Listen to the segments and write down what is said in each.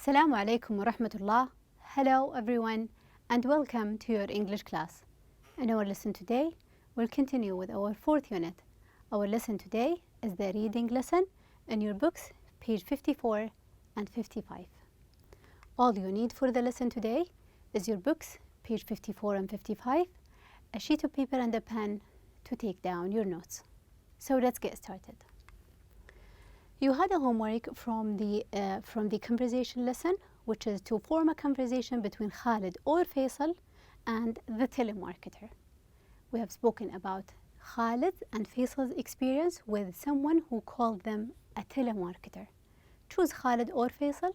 Assalamu alaikum wa rahmatullah. Hello everyone and welcome to your English class. In our lesson today, we'll continue with our fourth unit. Our lesson today is the reading lesson in your books, page 54 and 55. All you need for the lesson today is your books, page 54 and 55, a sheet of paper and a pen to take down your notes. So let's get started. You had a homework from the conversation lesson, which is to form a conversation between Khalid or Faisal and the telemarketer. We have spoken about Khalid and Faisal's experience with someone who called them a telemarketer. Choose Khalid or Faisal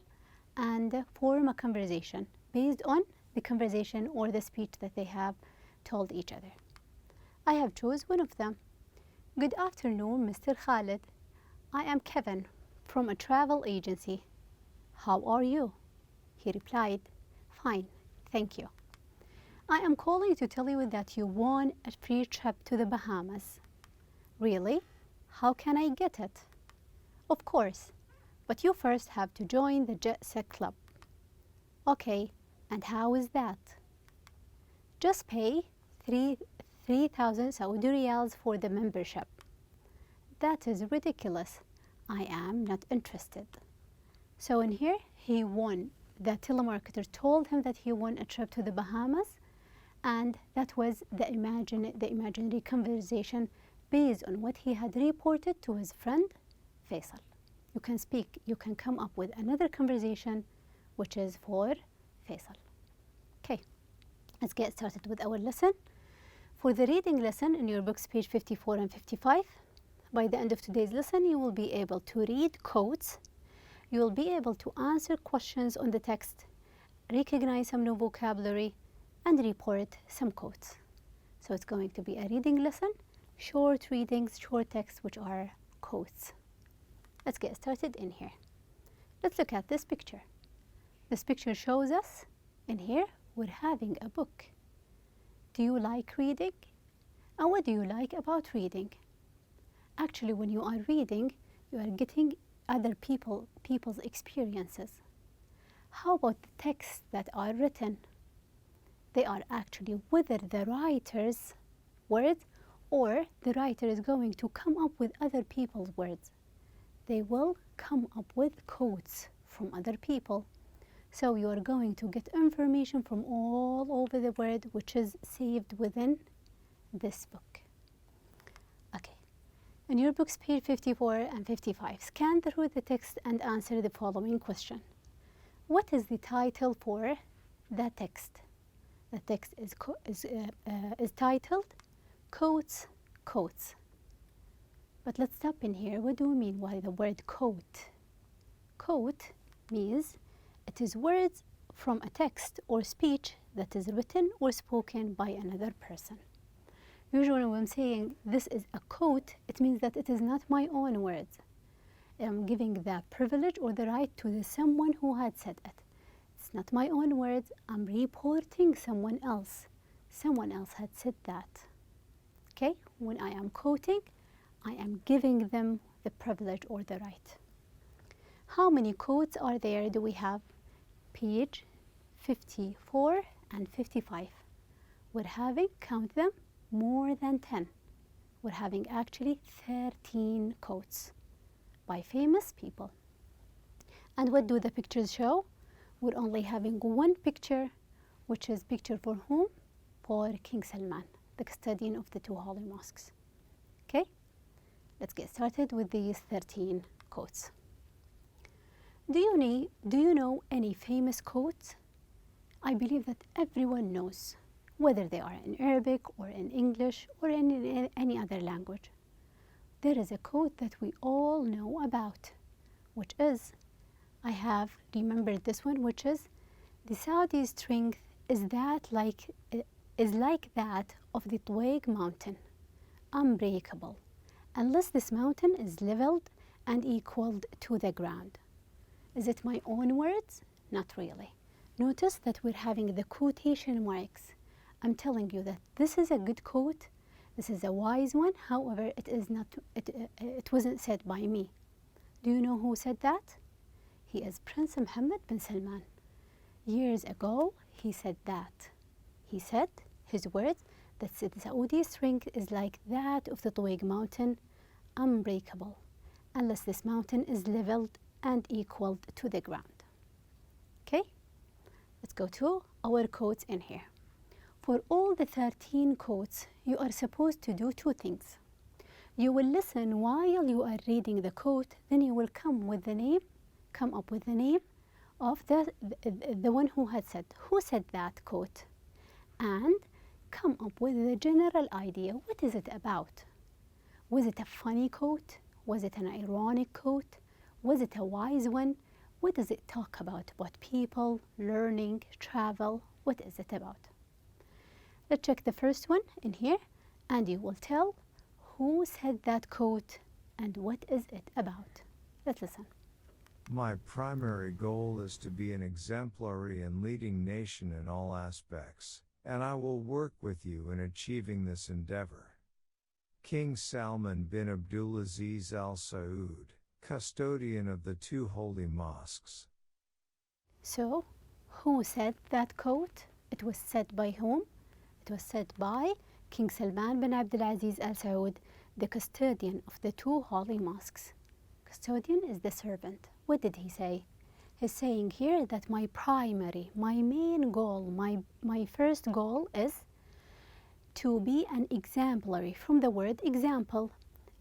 and form a conversation based on the conversation or the speech that they have told each other. I have chosen one of them. Good afternoon, Mr. Khalid. I am Kevin from a travel agency. How are you? He replied, fine, thank you. I am calling to tell you that you won a free trip to the Bahamas. Really? How can I get it? Of course, but you first have to join the Jet Set Club. Okay, and how is that? Just pay 3,000 Saudi Riyals for the membership. That is ridiculous. I am not interested. So in here, he won. The telemarketer told him that he won a trip to the Bahamas, and that was the imaginary conversation based on what he had reported to his friend Faisal. You can come up with another conversation which is for Faisal. Okay, let's get started with our lesson. For the reading lesson in your books, page 54 and 55, by the end of today's lesson, you will be able to read quotes, you will be able to answer questions on the text, recognize some new vocabulary, and report some quotes. So it's going to be a reading lesson, short readings, short texts, which are quotes. Let's get started in here. Let's look at this picture. This picture shows us, in here, we're having a book. Do you like reading? And what do you like about reading? Actually, when you are reading, you are getting other people's experiences. How about the texts that are written? They are actually whether the writer's words or the writer is going to come up with other people's words. They will come up with quotes from other people. So you are going to get information from all over the world, which is saved within this book. Okay. In your books, page 54 and 55, scan through the text and answer the following question. What is the title for the text? The text is titled Quotes, Quotes. But let's stop in here. What do we mean by the word quote? Quote means it is words from a text or speech that is written or spoken by another person. Usually when I'm saying this is a quote, it means that it is not my own words. I'm giving the privilege or the right to someone who had said it. It's not my own words. I'm reporting someone else. Someone else had said that. Okay? When I am quoting, I am giving them the privilege or the right. How many quotes are there do we have? Page 54 and 55. We're having, count them, more than 10. We're having actually 13 quotes by famous people. And what do the pictures show? We're only having one picture, which is picture for whom? For King Salman, the custodian of the two holy mosques. Okay? Let's get started with these 13 quotes. Do you know any famous quotes? I believe that everyone knows, whether they are in Arabic or in English or in any other language. There is a quote that we all know about, which is, I have remembered this one, which is, the Saudi strength is like that of the Tuwaiq mountain, unbreakable, unless this mountain is leveled and equaled to the ground. Is it my own words? Not really. Notice that we're having the quotation marks. I'm telling you that this is a good quote. This is a wise one. However, it wasn't said by me. Do you know who said that? He is Prince Mohammed bin Salman. Years ago, he said that. He said, his words, that the Saudi strength is like that of the Tuwaiq mountain, unbreakable, unless this mountain is leveled and equaled to the ground. Okay, let's go to our quotes in here. For all the 13 quotes, you are supposed to do two things. You will listen while you are reading the quote, then you will come up with the name of the one who said that quote, and come up with the general idea. What is it about? Was it a funny quote? Was it an ironic quote? Was it a wise one? What does it talk about? About people, learning, travel? What is it about? Let's check the first one in here, and you will tell who said that quote and what is it about. Let's listen. My primary goal is to be an exemplary and leading nation in all aspects, and I will work with you in achieving this endeavor. King Salman bin Abdulaziz Al Saud, custodian of the two holy mosques. So, who said that quote? It was said by whom? It was said by King Salman bin Abdulaziz Al Saud, the custodian of the two holy mosques. Custodian is the servant. What did he say? He's saying here that my main goal, my first goal is to be an exemplary, from the word example,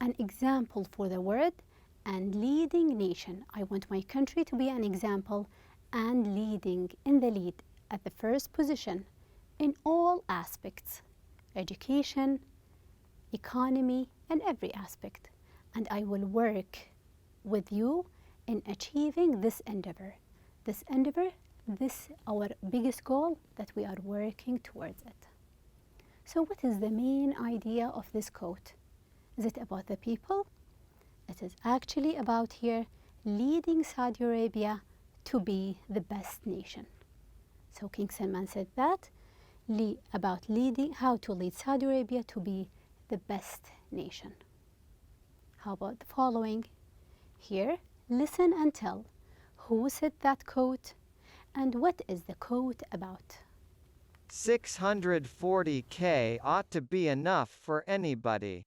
an example for the word, and leading nation. I want my country to be an example and leading, in the lead, at the first position in all aspects, education, economy, and every aspect. And I will work with you in achieving this endeavor. This our biggest goal that we are working towards it. So what is the main idea of this quote? Is it about the people? It is actually about here leading Saudi Arabia to be the best nation. So King Salman said that about how to lead Saudi Arabia to be the best nation. How about the following? Here, listen and tell who said that quote and what is the quote about. 640K ought to be enough for anybody.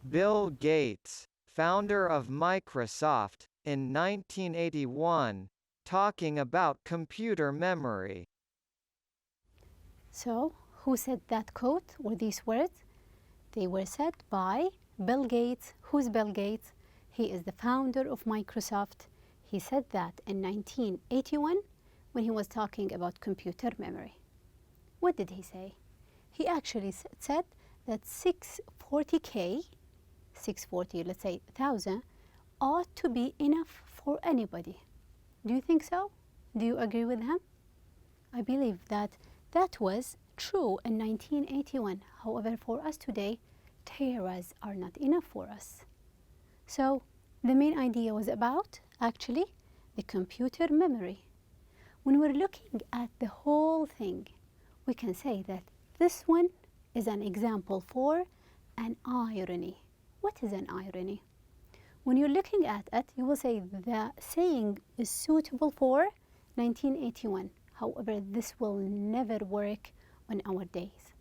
Bill Gates, founder of Microsoft, in 1981, talking about computer memory. So, who said that quote or these words? They were said by Bill Gates. Who's Bill Gates? He is the founder of Microsoft. He said that in 1981 when he was talking about computer memory. What did he say? He actually said that 640K, 640, let's say 1,000, ought to be enough for anybody. Do you think so? Do you agree with him? I believe that was true in 1981. However, for us today, teras are not enough for us. So the main idea was about, actually, the computer memory. When we're looking at the whole thing, we can say that this one is an example for an irony. What is an irony? When you're looking at it, you will say the saying is suitable for 1981. However, this will never work on our days.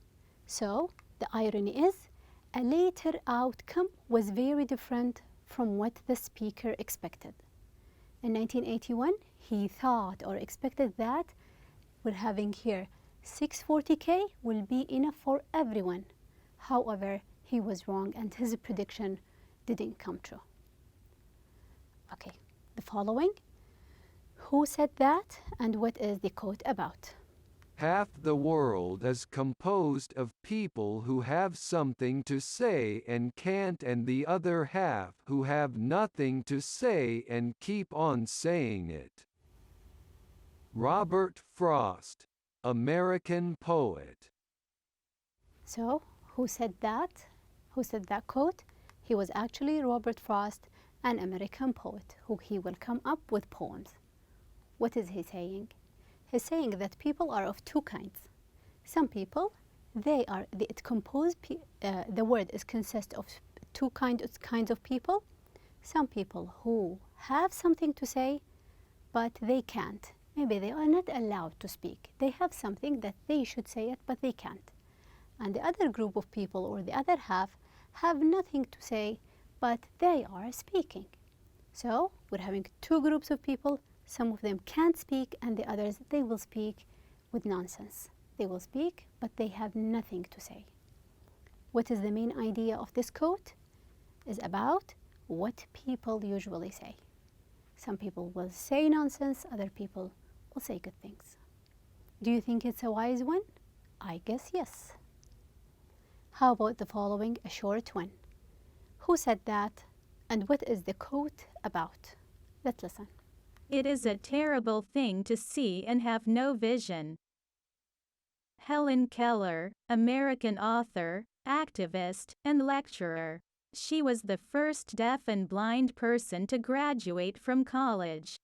So the irony is a later outcome was very different from what the speaker expected. In 1981, he thought or expected that we're having here 640K will be enough for everyone. However, he was wrong and his prediction didn't come true. Okay, the following. Who said that and what is the quote about? Half the world is composed of people who have something to say and can't, and the other half who have nothing to say and keep on saying it. Robert Frost, American poet. So, who said that? Who said that quote? He was actually Robert Frost, an American poet, who he will come up with poems. What is he saying? He's saying that people are of two kinds. Some people, the word is consists of two kinds of people. Some people who have something to say, but they can't. Maybe they are not allowed to speak. They have something that they should say it, but they can't. And the other group of people, or the other half, have nothing to say, but they are speaking. So we're having two groups of people. Some of them can't speak, and the others, they will speak with nonsense. They will speak, but they have nothing to say. What is the main idea of this quote? Is about what people usually say. Some people will say nonsense, other people will say good things. Do you think it's a wise one? I guess yes. How about the following, a short one? Who said that, and what is the quote about? Let's listen. It is a terrible thing to see and have no vision. Helen Keller, American author, activist, and lecturer. She was the first deaf and blind person to graduate from college.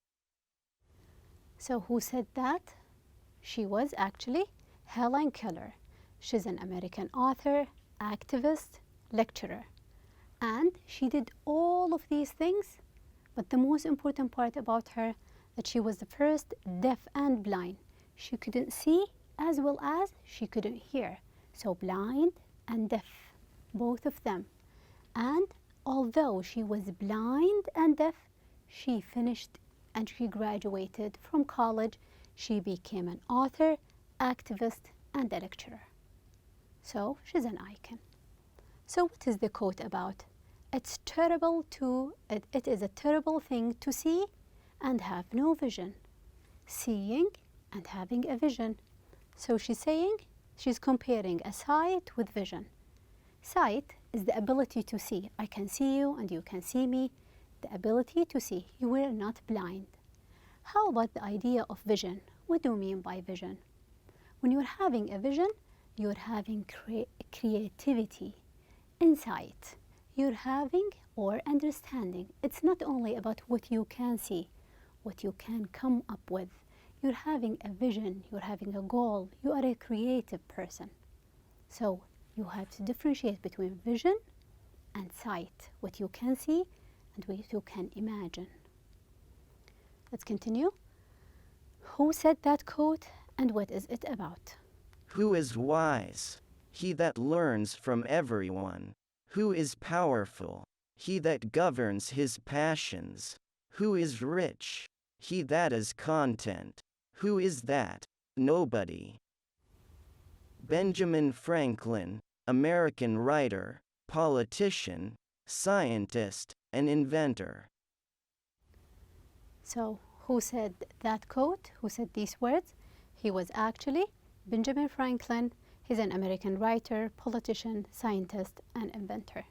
So who said that? She was actually Helen Keller. She's an American author, activist, lecturer. And she did all of these things, but the most important part about her, that she was the first deaf and blind. She couldn't see as well as she couldn't hear. So blind and deaf, both of them. And although she was blind and deaf, she finished and she graduated from college. She became an author, activist, and a lecturer. So she's an icon. So what is the quote about? It is a terrible thing to see and have no vision. Seeing and having a vision. So she's comparing a sight with vision. Sight is the ability to see. I can see you and you can see me. The ability to see. You were not blind. How about the idea of vision? What do we mean by vision? When you're having a vision, you're having creativity, insight. You're having or understanding. It's not only about what you can see, what you can come up with. You're having a vision, you're having a goal. You are a creative person. So you have to differentiate between vision and sight, what you can see and what you can imagine. Let's continue. Who said that quote and what is it about? Who is wise? He that learns from everyone. Who is powerful? He that governs his passions. Who is rich? He that is content. Who is that? Nobody. Benjamin Franklin, American writer, politician, scientist, and inventor. So, who said that quote? Who said these words? He was actually Benjamin Franklin. He's an American writer, politician, scientist, and inventor.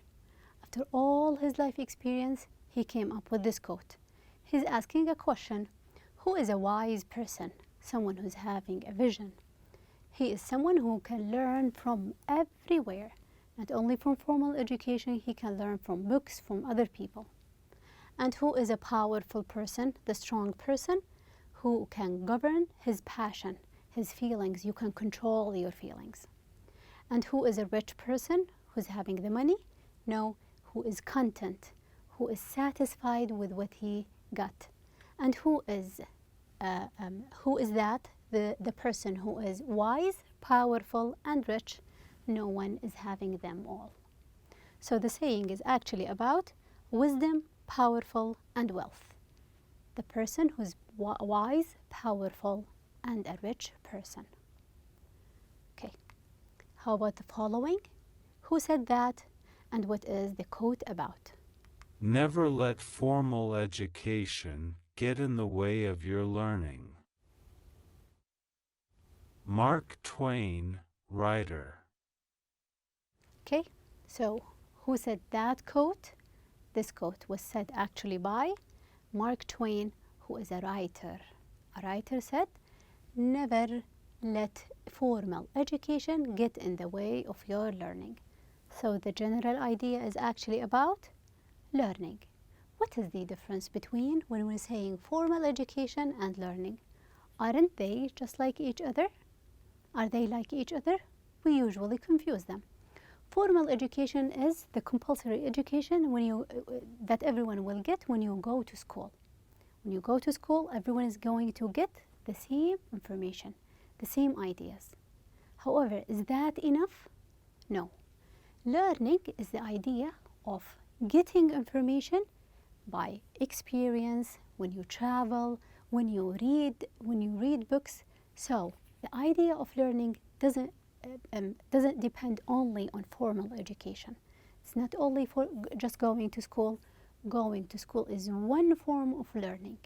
After all his life experience, he came up with this quote. He's asking a question. Who is a wise person? Someone who's having a vision. He is someone who can learn from everywhere. Not only from formal education, he can learn from books, from other people. And who is a powerful person, the strong person, who can govern his passion, his feelings. You can control your feelings. And who is a rich person, who's having the money? No, who is content, who is satisfied with what he got. And who is that? The person who is wise, powerful, and rich. No one is having them all. So the saying is actually about wisdom, powerful, and wealth. The person who's wise, powerful, and a rich person. Okay. How about the following? Who said that, and what is the quote about? Never let formal education get in the way of your learning. Mark Twain, writer. Okay, so who said that quote? This quote was said actually by Mark Twain, who is a writer. A writer said, never let formal education get in the way of your learning. So the general idea is actually about learning. What is the difference between when we're saying formal education and learning? Aren't they just like each other? Are they like each other? We usually confuse them. Formal education is the compulsory education that everyone will get when you go to school. When you go to school, everyone is going to get the same information, the same ideas. However, is that enough? No. Learning is the idea of getting information by experience, when you travel, when you read books. So the idea of learning doesn't depend only on formal education. It's not only for just going to school. Going to school is one form of learning.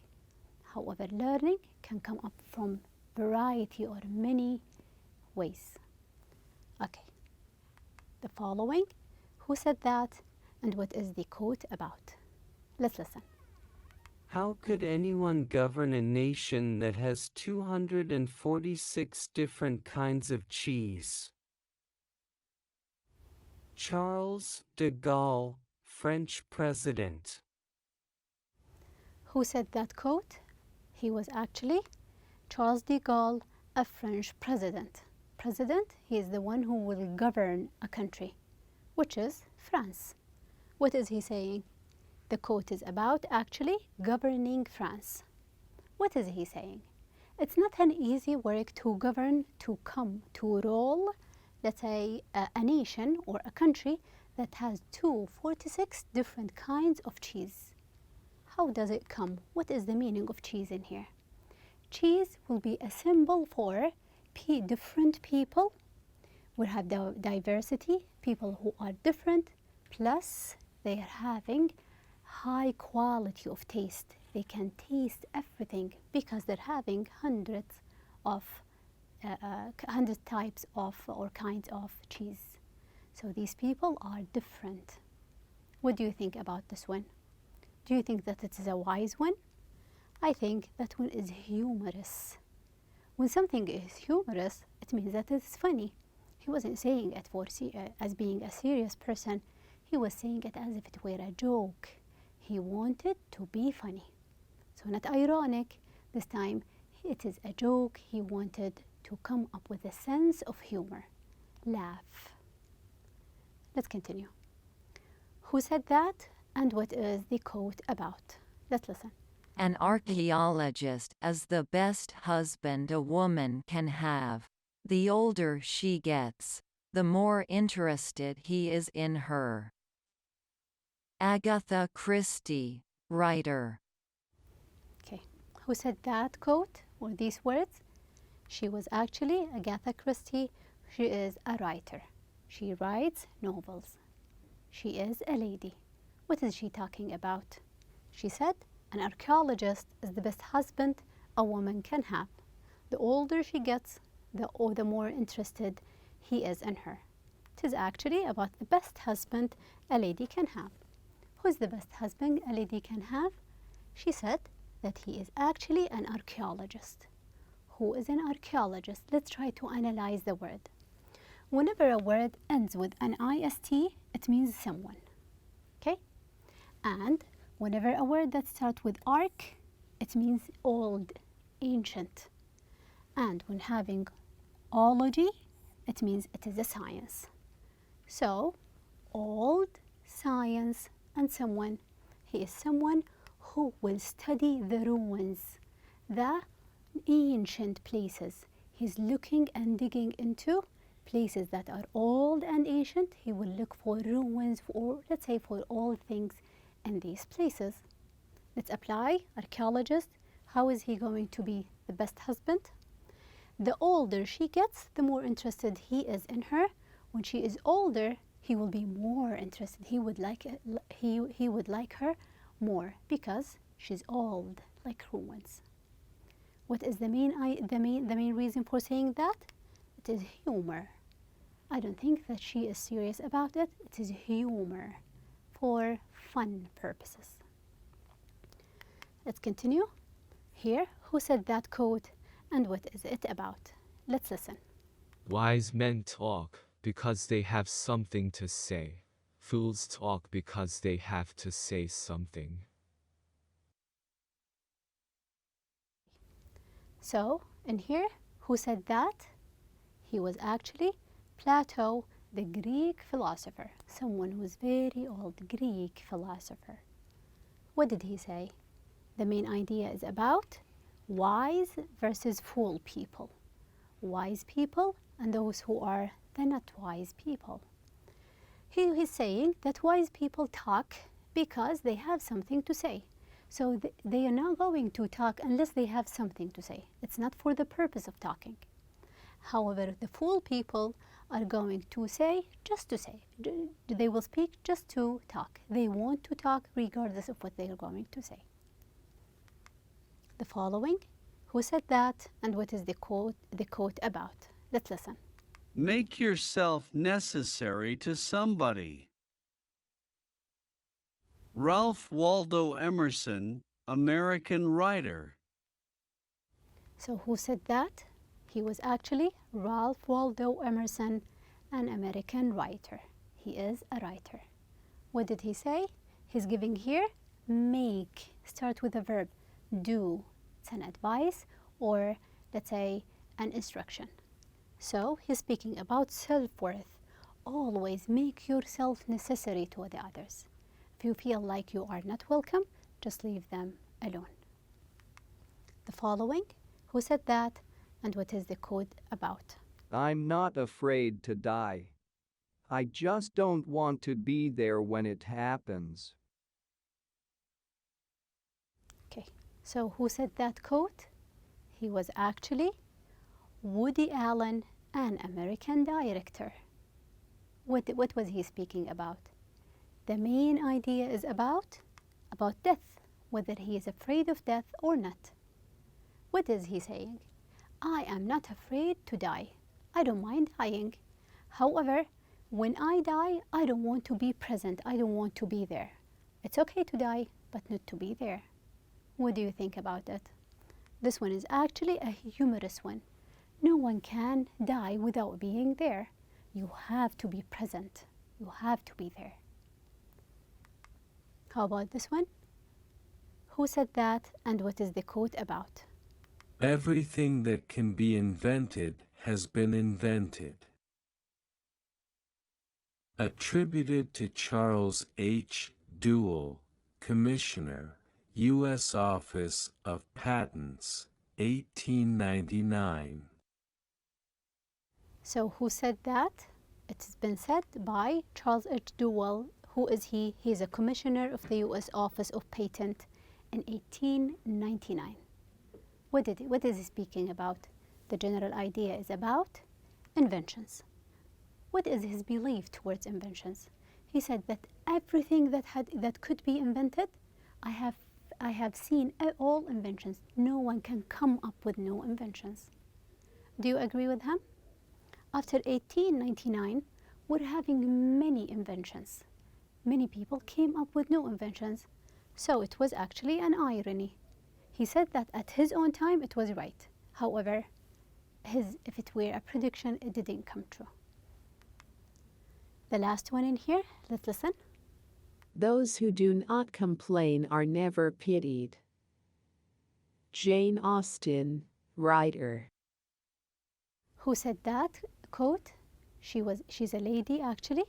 However, learning can come up from variety or many ways. Okay. The following, who said that and what is the quote about? Let's listen. How could anyone govern a nation that has 246 different kinds of cheese? Charles de Gaulle, French president. Who said that quote? He was actually Charles de Gaulle, a French president. President, he is the one who will govern a country, which is France. What is he saying? The quote is about actually governing France. What is he saying? It's not an easy work to govern, to rule, let's say, a nation or a country that has 246 different kinds of cheese. How does it come? What is the meaning of cheese in here? Cheese will be a symbol for different people. We have diversity, people who are different, plus they are having high quality of taste. They can taste everything because they're having hundreds types of or kinds of cheese. So these people are different. What do you think about this one? Do you think that it is a wise one? I think that one is humorous. When something is humorous, it means that it's funny. He wasn't saying it as being a serious person. He was saying it as if it were a joke. He wanted to be funny. So not ironic. This time it is a joke. He wanted to come up with a sense of humor. Laugh. Let's continue. Who said that and what is the quote about? Let's listen. An archaeologist is the best husband a woman can have. The older she gets, the more interested he is in her. Agatha Christie, writer. Okay, who said that quote or these words? She was actually Agatha Christie. She is a writer. She writes novels. She is a lady. What is she talking about? She said an archaeologist is the best husband a woman can have. The older she gets, the more interested he is in her. It is actually about the best husband a lady can have. Who's the best husband a lady can have? She said that he is actually an archaeologist. Who is an archaeologist? Let's try to analyze the word. Whenever a word ends with an IST, it means someone. Okay? And whenever a word that starts with arch, it means old, ancient. And when having ology, it means it is a science. So, old, science, and someone. He is someone who will study the ruins, the ancient places. He's looking and digging into places that are old and ancient. He will look for ruins, or let's say for old things in these places. Let's apply archaeologist. How is he going to be the best husband? The older she gets, the more interested he is in her. When she is older, he will be more interested. He would like her more because she's old, like ruins. What is the main reason for saying that? It is humor. I don't think that she is serious about it. It is humor for fun purposes. Let's continue. Here, who said that quote and what is it about? Let's listen. Wise men talk because they have something to say. Fools talk because they have to say something. So, in here, who said that? He was actually Plato, the Greek philosopher, someone who's very old, Greek philosopher. What did he say? The main idea is about wise versus fool people. Wise people and those who are the not wise people. He's saying that wise people talk because they have something to say. So they are not going to talk unless they have something to say. It's not for the purpose of talking. However, the fool people are going to say just to say. They will speak just to talk. They want to talk regardless of what they are going to say. The following, who said that and what is the quote about? Let's listen. Make yourself necessary to somebody. Ralph Waldo Emerson, American writer. So who said that? He was actually Ralph Waldo Emerson, an American writer. He is a writer. What did he say? He's giving here make. Start with a verb. Do. It's an advice or let's say an instruction. So he's speaking about self-worth. Always make yourself necessary to the others. If you feel like you are not welcome, just leave them alone. The following, who said that and what is the quote about? I'm not afraid to die. I just don't want to be there when it happens. Okay, so who said that quote? He was actually Woody Allen, an American director. What was he speaking about? The main idea is about death, whether he is afraid of death or not. What is he saying? I am not afraid to die. I don't mind dying. However, when I die, I don't want to be present. I don't want to be there. It's okay to die, but not to be there. What do you think about it? This one is actually a humorous one. No one can die without being there. You have to be present. You have to be there. How about this one? Who said that and what is the quote about? Everything that can be invented has been invented. Attributed to Charles H. Dewey, Commissioner, U.S. Office of Patents, 1899. So who said that? It's been said by Charles H. Dewey. Who is he? He is a commissioner of the U.S. Office of Patent in 1899. What is he speaking about? The general idea is about inventions. What is his belief towards inventions? He said that everything that could be invented, I have seen all inventions. No one can come up with no inventions. Do you agree with him? After 1899, we're having many inventions. Many people came up with no inventions. So it was actually an irony. He said that at his own time it was right. However, if it were a prediction, it didn't come true. The last one in here, let's listen. Those who do not complain are never pitied. Jane Austen, writer. Who said that quote? She's a lady actually.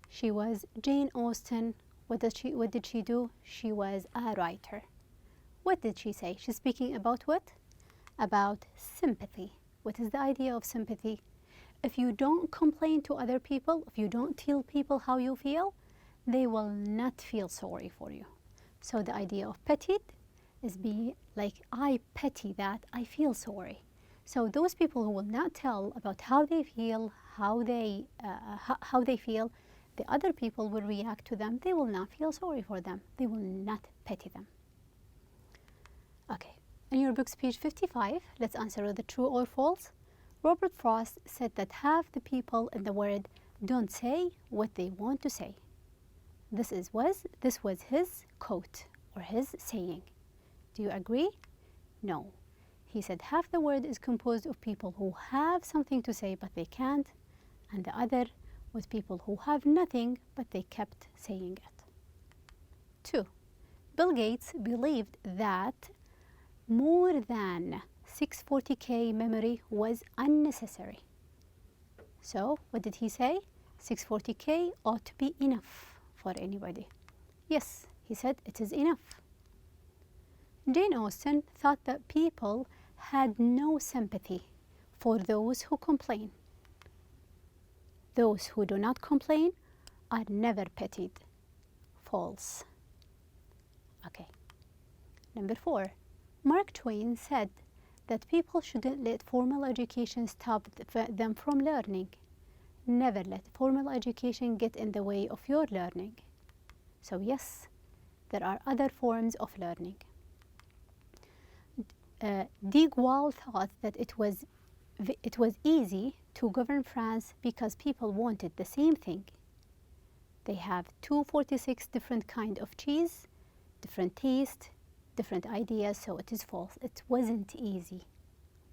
She was Jane Austen. What did she do? She was a writer. What did she say? She's speaking about what? About sympathy. What is the idea of sympathy? If you don't complain to other people, if you don't tell people how you feel, they will not feel sorry for you. So the idea of pitied is be like, I pity that, I feel sorry. So those people who will not tell about how they feel, how they feel, the other people will react to them. They will not feel sorry for them. They will not pity them. Okay, in your book's page 55, let's answer whether true or false. Robert Frost said that half the people in the world don't say what they want to say. This was his quote or his saying. Do you agree? No. He said half the world is composed of people who have something to say but they can't, and the other was people who have nothing but they kept saying it. 2. Bill Gates believed that more than 640K memory was unnecessary. So what did he say? 640k ought to be enough for anybody. Yes, he said it is enough. Jane Austen thought that people had no sympathy for those who complain. Those who do not complain are never pitied. False. Okay. Number 4. Mark Twain said that people shouldn't let formal education stop them from learning. Never let formal education get in the way of your learning. So yes, there are other forms of learning. De Gaulle thought that it was easy to govern France because people wanted the same thing. They have 246 different kind of cheese, different taste, different ideas, so it is false. It wasn't easy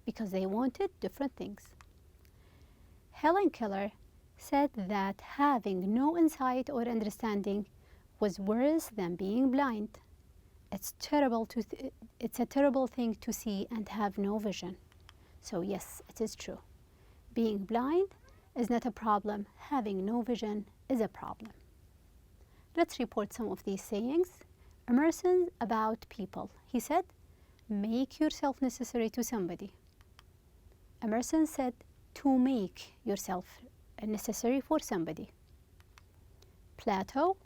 because they wanted different things. Helen Keller said that having no insight or understanding was worse than being blind. It's a terrible thing to see and have no vision. So yes, it is true. Being blind is not a problem. Having no vision is a problem. Let's report some of these sayings. Emerson about people. He said, make yourself necessary to somebody. Emerson said, to make yourself necessary for somebody. Plato,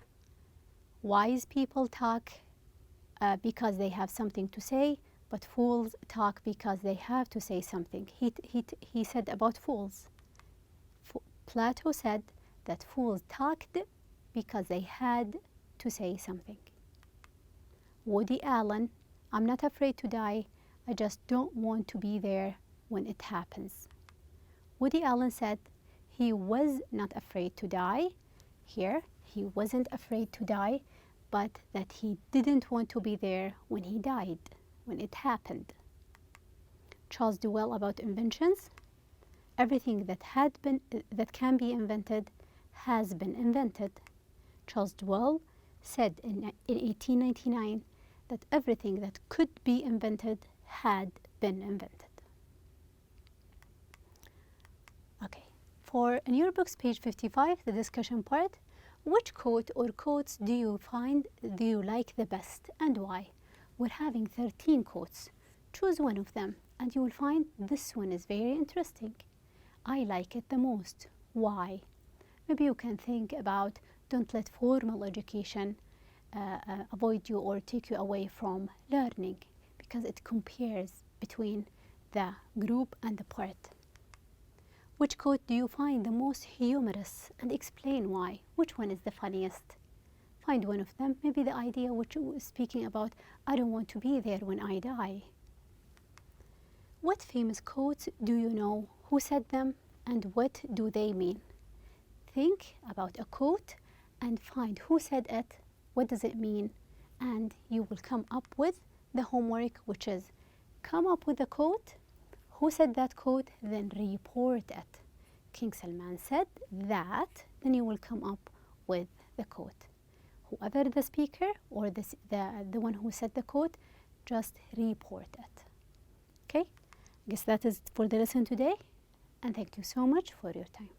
wise people talk because they have something to say, but fools talk because they have to say something. He said about fools. Plato said that fools talked because they had to say something. Woody Allen, I'm not afraid to die, I just don't want to be there when it happens. Woody Allen said he was not afraid to die. Here, he wasn't afraid to die, but that he didn't want to be there when he died, when it happened. Charles Duell about inventions. Everything that can be invented has been invented. Charles Duell said in 1899 that everything that could be invented had been invented. Okay, in your books, page 55, the discussion part, which quote or quotes do you like the best and why? We're having 13 quotes. Choose one of them and you will find this one is very interesting. I like it the most. Why? Maybe you can think about don't let formal education avoid you or take you away from learning, because it compares between the group and the part. Which quote do you find the most humorous and explain why? Which one is the funniest? Find one of them, maybe the idea which was speaking about, I don't want to be there when I die. What famous quotes do you know? Who said them and what do they mean? Think about a quote and find who said it, what does it mean, and you will come up with the homework, which is come up with a quote, who said that quote, then report it. King Salman said that, then you will come up with the quote. Whoever the speaker or the one who said the quote, just report it. Okay, I guess that is for the lesson today, and thank you so much for your time.